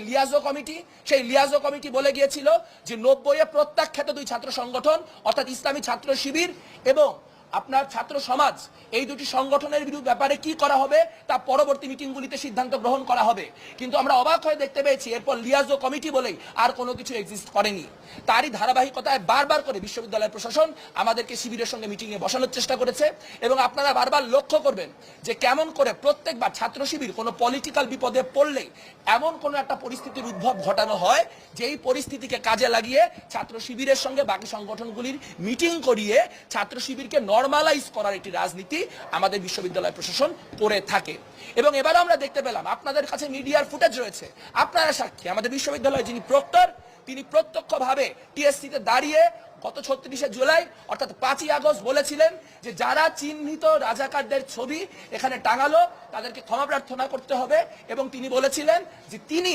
Liaison committee, সেই liaison committee বলে গিয়েছিল যে 90-এ প্রত্যাখ্যাত দুই ছাত্র সংগঠন অর্থাৎ ইসলামী ছাত্র শিবির এবং আপনার ছাত্র সমাজ এই দুটি সংগঠনের বিরুদ্ধে ব্যাপারে কি করা হবে তা পরবর্তী মিটিংগুলিতে সিদ্ধান্ত গ্রহণ করা হবে। কিন্তু আমরা অবাক হয়ে দেখতে পেয়েছি এরপর লিয়াজো কমিটি বলেই আর কোনো কিছু এক্সিস্ট করেনি। তারই ধারাবাহিকতায় বারবার করে বিশ্ববিদ্যালয় প্রশাসন আমাদেরকে শিবিরের সঙ্গে মিটিংয়ে বসানোর চেষ্টা করেছে এবং আপনারা বারবার লক্ষ্য করবেন যে কেমন করে প্রত্যেকবার ছাত্র শিবির কোনো পলিটিক্যাল বিপদে পড়লেই এমন কোনো একটা পরিস্থিতির উদ্ভব ঘটানো হয় যেই পরিস্থিতিকে কাজে লাগিয়ে ছাত্র শিবিরের সঙ্গে বাকি সংগঠনগুলির মিটিং করিয়ে ছাত্র শিবিরকে নরমালাইজ করার একটি রাজনীতি আমাদের বিশ্ববিদ্যালয় প্রশাসন করে থাকে। এবং এবারও আমরা দেখতে পেলাম, আপনাদের কাছে মিডিয়ার ফুটেজ রয়েছে, আপনারা সাক্ষী, আমাদের বিশ্ববিদ্যালয়ের যিনি প্রক্টর তিনি প্রত্যক্ষভাবে টিএসসিতে দাঁড়িয়ে গত 36শে জুলাই অর্থাৎ 5ই আগস্ট বলেছিলেন যে যারা চিহ্নিত রাজাকারদের ছবি এখানে টাঙালো তাদেরকে ক্ষমা প্রার্থনা করতে হবে এবং তিনি বলেছিলেন যে তিনি